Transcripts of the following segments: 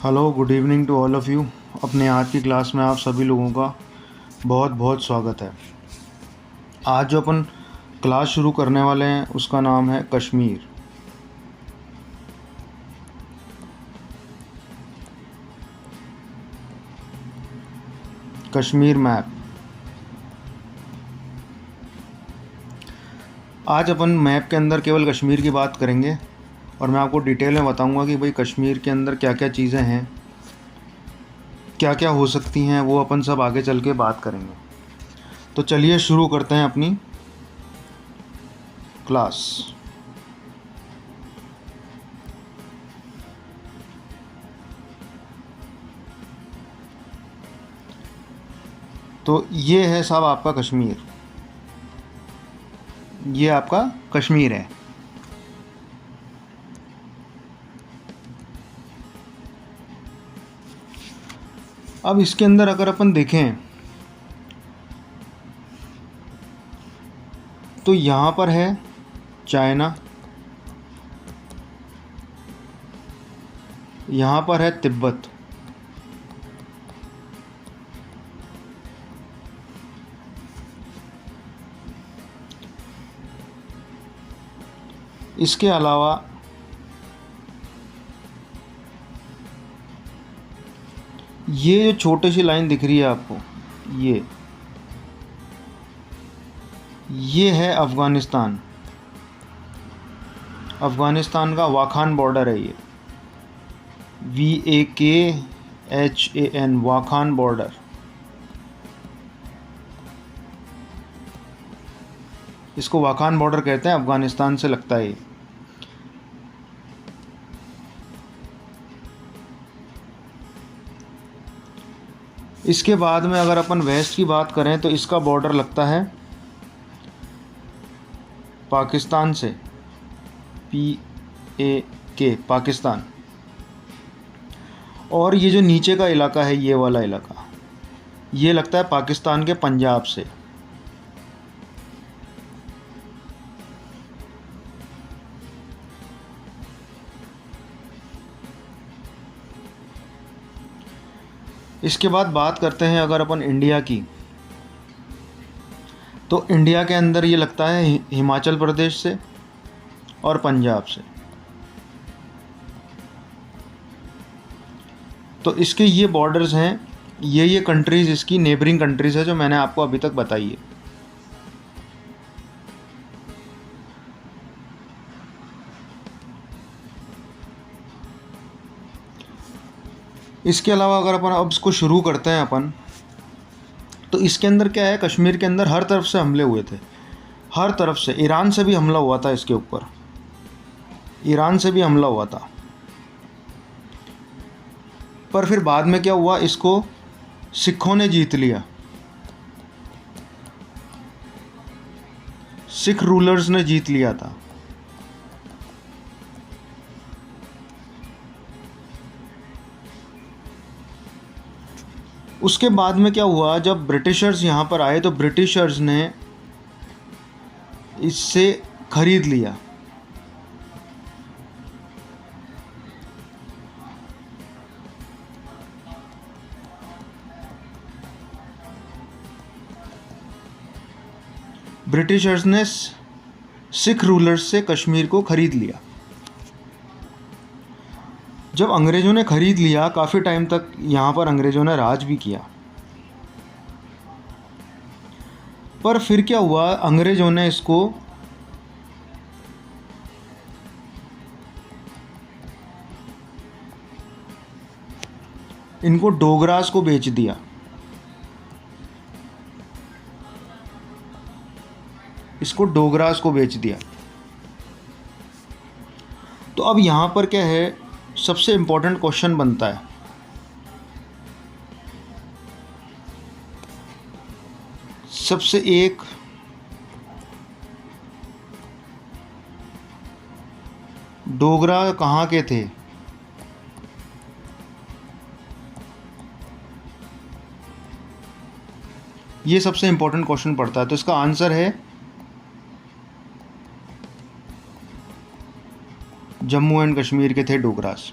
Hello, good evening to all of you. अपने आज की क्लास में आप सभी लोगों का बहुत बहुत स्वागत है। आज जो अपन क्लास शुरू करने वाले हैं उसका नाम है कश्मीर। कश्मीर मैप। आज अपन मैप के अंदर केवल कश्मीर की बात करेंगे और मैं आपको डिटेल में बताऊंगा कि भाई कश्मीर के अंदर क्या क्या चीज़ें हैं, क्या क्या हो सकती हैं, वो अपन सब आगे चल के बात करेंगे। तो चलिए शुरू करते हैं अपनी क्लास। तो ये है साहब आपका कश्मीर, ये आपका कश्मीर है। अब इसके अंदर अगर अपन देखें तो यहाँ पर है चाइना, यहाँ पर है तिब्बत, इसके अलावा ये जो छोटी सी लाइन दिख रही है आपको, ये है अफ़गानिस्तान। अफ़गानिस्तान का वाखान बॉर्डर है ये, WAKHAN, वाखान बॉर्डर। इसको वाखान बॉर्डर कहते हैं, अफ़गानिस्तान से लगता है ये। इसके बाद में अगर अपन वेस्ट की बात करें तो इसका बॉर्डर लगता है पाकिस्तान से, PAK, पाकिस्तान। और ये जो नीचे का इलाका है, ये वाला इलाका, ये लगता है पाकिस्तान के पंजाब से। इसके बाद बात करते हैं अगर अपन इंडिया की, तो इंडिया के अंदर ये लगता है हिमाचल प्रदेश से और पंजाब से। तो इसके ये बॉर्डर्स हैं, ये कंट्रीज़ इसकी नेबरिंग कंट्रीज़ है जो मैंने आपको अभी तक बताई है। इसके अलावा अगर अपन अब इसको शुरू करते हैं अपन, तो इसके अंदर क्या है, कश्मीर के अंदर हर तरफ से हमले हुए थे, हर तरफ से। ईरान से भी हमला हुआ था इसके ऊपर, ईरान से भी हमला हुआ था। पर फिर बाद में क्या हुआ, इसको सिखों ने जीत लिया, सिख रूलर्स ने जीत लिया था। उसके बाद में क्या हुआ, जब ब्रिटिशर्स यहाँ पर आए तो ब्रिटिशर्स ने इससे खरीद लिया। ब्रिटिशर्स ने सिख रूलर्स से कश्मीर को खरीद लिया। जब अंग्रेज़ों ने ख़रीद लिया, काफ़ी टाइम तक यहाँ पर अंग्रेज़ों ने राज भी किया। पर फिर क्या हुआ, अंग्रेज़ों ने इसको इनको डोगरास को बेच दिया। इसको डोगरास को बेच दिया। तो अब यहाँ पर क्या है, सबसे इम्पोर्टेंट क्वेश्चन बनता है, सबसे एक डोगरा कहाँ के थे? ये सबसे इम्पोर्टेंट क्वेश्चन पड़ता है। तो इसका आंसर है जम्मू एंड कश्मीर के थे डोगरास।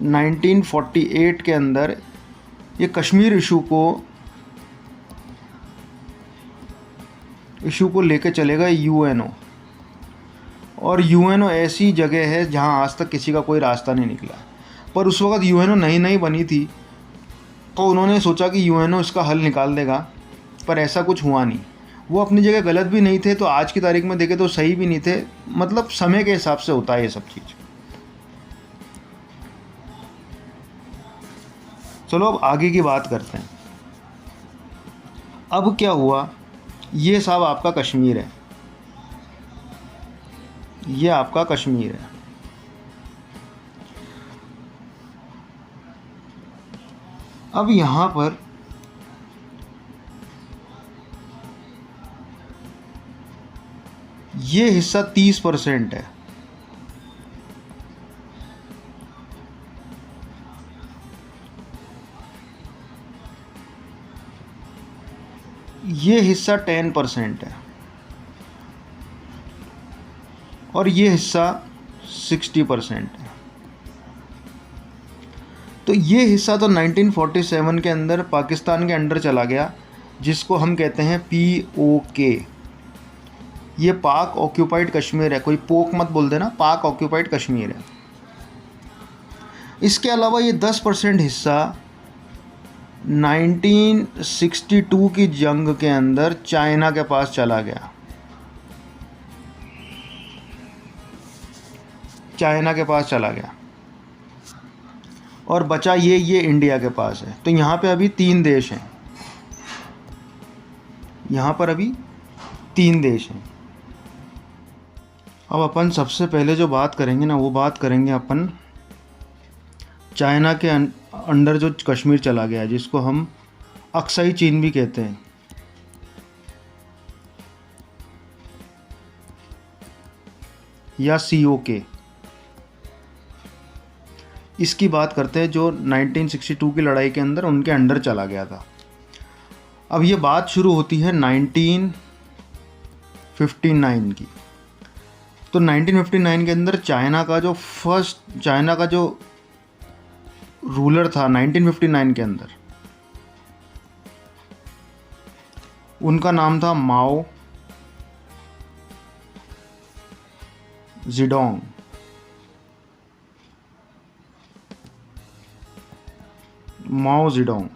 1948 के अंदर ये कश्मीर इशू को लेके चलेगा यूएनओ। और यूएनओ ऐसी जगह है जहां आज तक किसी का कोई रास्ता नहीं निकला। पर उस वक्त यूएनओ नई नई बनी थी, तो उन्होंने सोचा कि यूएनओ इसका हल निकाल देगा, पर ऐसा कुछ हुआ नहीं। वो अपनी जगह गलत भी नहीं थे, तो आज की तारीख में देखें तो सही भी नहीं थे। मतलब समय के हिसाब से होता है ये सब चीज़। चलो अब आगे की बात करते हैं। अब क्या हुआ, ये साहब आपका कश्मीर है, ये आपका कश्मीर है। अब यहाँ पर ये हिस्सा 30% है। ये हिस्सा 10% है और ये हिस्सा 60% है। तो ये हिस्सा तो 1947 के अंदर पाकिस्तान के अंडर चला गया, जिसको हम कहते हैं POK। ये पाक ऑक्यूपाइड कश्मीर है, कोई पोक मत बोल देना, पाक ऑक्यूपाइड कश्मीर है। इसके अलावा ये 10% हिस्सा 1962 की जंग के अंदर चाइना के पास चला गया, चाइना के पास चला गया, और बचा ये इंडिया के पास है। तो यहाँ पे अभी 3 देश हैं, यहाँ पर अभी 3 देश हैं। अब अपन सबसे पहले जो बात करेंगे ना, वो बात करेंगे अपन चाइना के अंडर जो कश्मीर चला गया, जिसको हम अक्साई चीन भी कहते हैं, या COK। इसकी बात करते हैं, जो 1962 की लड़ाई के अंदर उनके अंडर चला गया था। अब ये बात शुरू होती है 1959 की। तो 1959 के अंदर चाइना का जो रूलर था 1959 के अंदर, उनका नाम था माओ ज़ेडोंग। माओ ज़ेडोंग।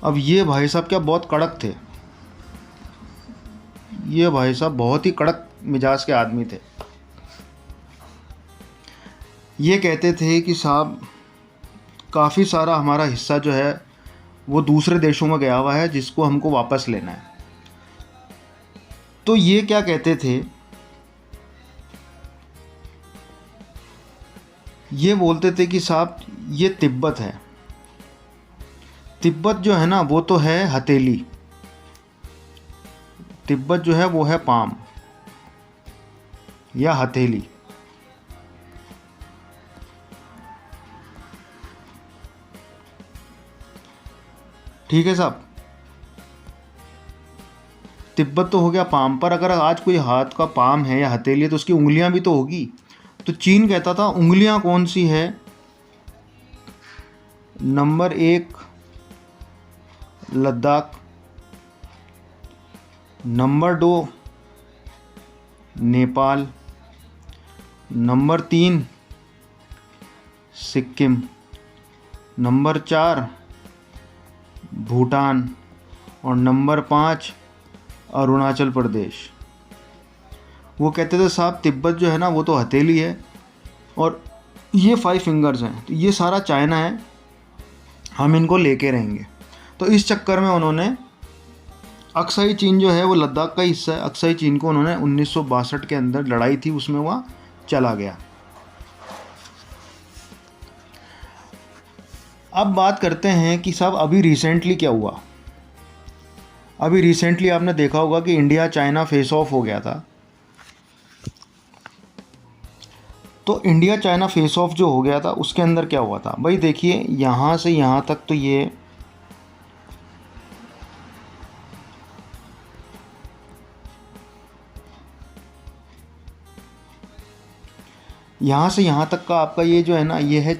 अब ये भाई साहब क्या बहुत कड़क थे, ये भाई साहब बहुत ही कड़क मिजाज के आदमी थे। ये कहते थे कि साहब काफ़ी सारा हमारा हिस्सा जो है वो दूसरे देशों में गया हुआ है, जिसको हमको वापस लेना है। तो ये क्या कहते थे, ये बोलते थे कि साहब ये तिब्बत है, तिब्बत जो है ना वो तो है हथेली, तिब्बत जो है वो है पाम या हथेली। ठीक है साहब, तिब्बत तो हो गया पाम, पर अगर आज कोई हाथ का पाम है या हथेली है तो उसकी उंगलियां भी तो होगी। तो चीन कहता था उंगलियां कौन सी है, number 1 Ladakh, number 2 Nepal, number 3 Sikkim, number 4 Bhutan, और नंबर 5 अरुणाचल प्रदेश। वो कहते थे साहब तिब्बत जो है ना वो तो हथेली है, और ये 5 फिंगर्स हैं, तो ये सारा चाइना है, हम इनको लेके रहेंगे। तो इस चक्कर में उन्होंने अक्साई चीन जो है वो लद्दाख का हिस्सा है, अक्साई चीन को उन्होंने 1962 के अंदर लड़ाई थी उसमें वह चला गया। अब बात करते हैं कि साहब अभी रिसेंटली क्या हुआ। अभी रिसेंटली आपने देखा होगा कि इंडिया चाइना फेस ऑफ हो गया था। तो इंडिया चाइना फेस ऑफ जो हो गया था उसके अंदर क्या हुआ था भाई, देखिए यहाँ से यहाँ तक तो ये यहाँ से यहाँ तक का आपका ये जो है ना, ये है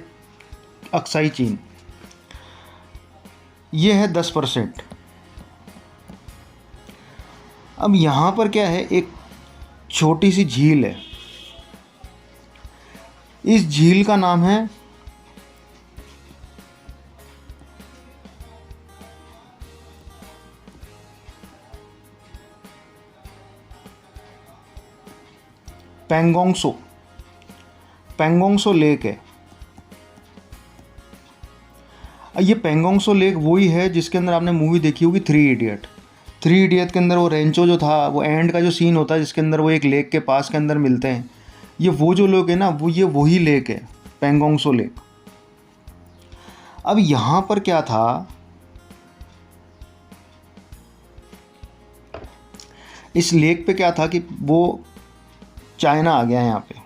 अक्साई चीन, ये है 10%। अब यहाँ पर क्या है, एक छोटी सी झील है। इस झील का नाम है पेंगोंगसो। पेंगोंगसो लेक है। ये पेंगोंगसो लेक वही है जिसके अंदर आपने मूवी देखी होगी थ्री इडियट। थ्री इडियट के अंदर वो रेंचो जो था, वो एंड का जो सीन होता है जिसके अंदर वो एक लेक के पास के अंदर मिलते हैं, ये वो जो लोग हैं ना, वो ये वही लेक है, पेंगोंगसो लेक। अब यहाँ पर क्या था, इस लेक पे क्या था कि वो चाइना आ गया, यहाँ पे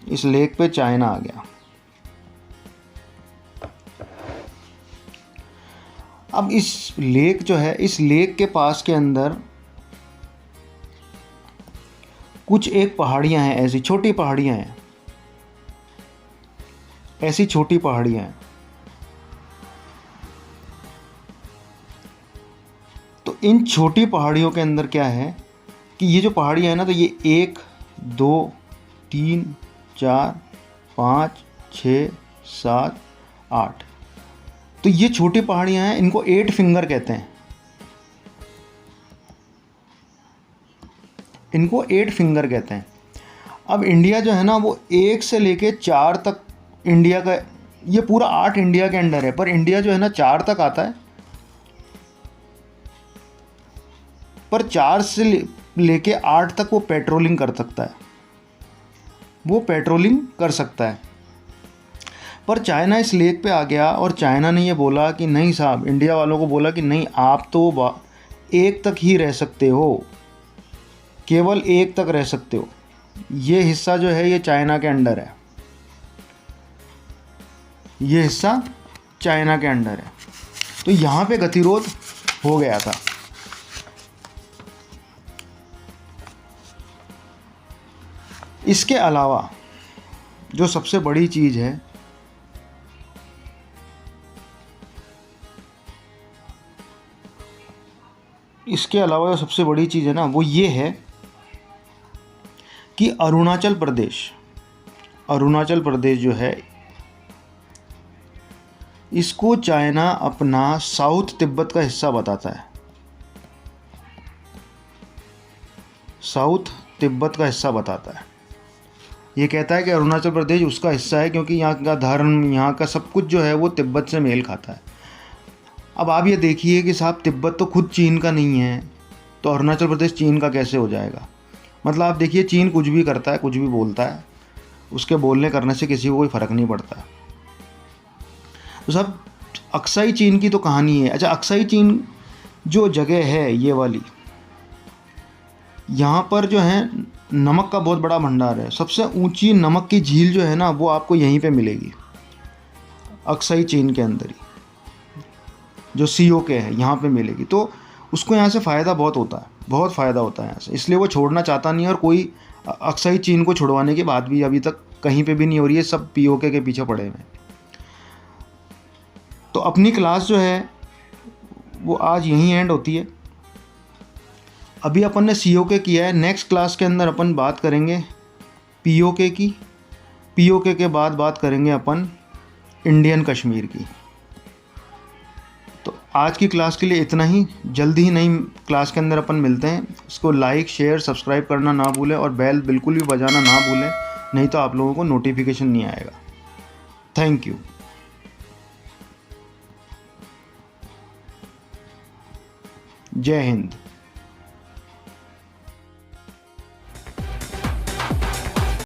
इस लेक पे चाइना आ गया। अब इस लेक जो है, इस लेक के पास के अंदर कुछ एक पहाड़ियाँ हैं, ऐसी छोटी पहाड़ियाँ हैं, ऐसी छोटी पहाड़ियाँ हैं। तो इन छोटी पहाड़ियों के अंदर क्या है कि ये जो पहाड़ियाँ हैं ना, तो ये 1 2 3 4 5 6 7 8, तो ये छोटी पहाड़ियाँ हैं, इनको 8 फिंगर कहते हैं। इनको 8 फिंगर कहते हैं। अब इंडिया जो है ना, वो 1 से लेके 4 तक इंडिया का, ये पूरा 8 इंडिया के अंडर है, पर इंडिया जो है ना 4 तक आता है। पर 4 से लेके 8 तक वो पेट्रोलिंग कर सकता है, वो पेट्रोलिंग कर सकता है। पर चाइना इस लेक पे आ गया और चाइना ने ये बोला कि नहीं साहब, इंडिया वालों को बोला कि नहीं, आप तो 1 तक ही रह सकते हो, केवल 1 तक रह सकते हो। ये हिस्सा जो है ये चाइना के अंडर है, ये हिस्सा चाइना के अंडर है। तो यहाँ पे गतिरोध हो गया था। इसके अलावा जो सबसे बड़ी चीज़ है, इसके अलावा जो सबसे बड़ी चीज़ है ना, वो ये है कि अरुणाचल प्रदेश जो है, इसको चाइना अपना साउथ तिब्बत का हिस्सा बताता है, साउथ तिब्बत का हिस्सा बताता है। ये कहता है कि अरुणाचल प्रदेश उसका हिस्सा है क्योंकि यहाँ का धर्म, यहाँ का सब कुछ जो है वो तिब्बत से मेल खाता है। अब आप ये देखिए कि साहब, तिब्बत तो खुद चीन का नहीं है, तो अरुणाचल प्रदेश चीन का कैसे हो जाएगा? मतलब आप देखिए, चीन कुछ भी करता है, कुछ भी बोलता है, उसके बोलने करने से किसी को कोई फ़र्क नहीं पड़ता। तो साहब, अक्साई चीन की तो कहानी है। अच्छा, अक्साई चीन जो जगह है ये वाली, यहाँ पर जो है नमक का बहुत बड़ा भंडार है। सबसे ऊंची नमक की झील जो है ना, वो आपको यहीं पे मिलेगी, अक्साई चीन के अंदर ही, जो सीओके है यहाँ पे मिलेगी। तो उसको यहाँ से फ़ायदा बहुत होता है, बहुत फ़ायदा होता है यहाँ से, इसलिए वो छोड़ना चाहता नहीं है। और कोई अक्साई चीन को छुड़वाने की बात भी अभी तक कहीं पे भी नहीं हो रही है, सब पीओके के पीछे पड़े हुए हैं। तो अपनी क्लास जो है वो आज यहीं एंड होती है। अभी अपन ने सीओके किया है, नेक्स्ट क्लास के अंदर अपन बात करेंगे पीओके की, पीओके के बाद बात करेंगे अपन इंडियन कश्मीर की। तो आज की क्लास के लिए इतना ही, जल्दी ही नई क्लास के अंदर अपन मिलते हैं। इसको लाइक, शेयर, सब्सक्राइब करना ना भूलें और बेल बिल्कुल भी बजाना ना भूलें, नहीं तो आप लोगों को नोटिफिकेशन नहीं आएगा। Thank you. जय हिंद।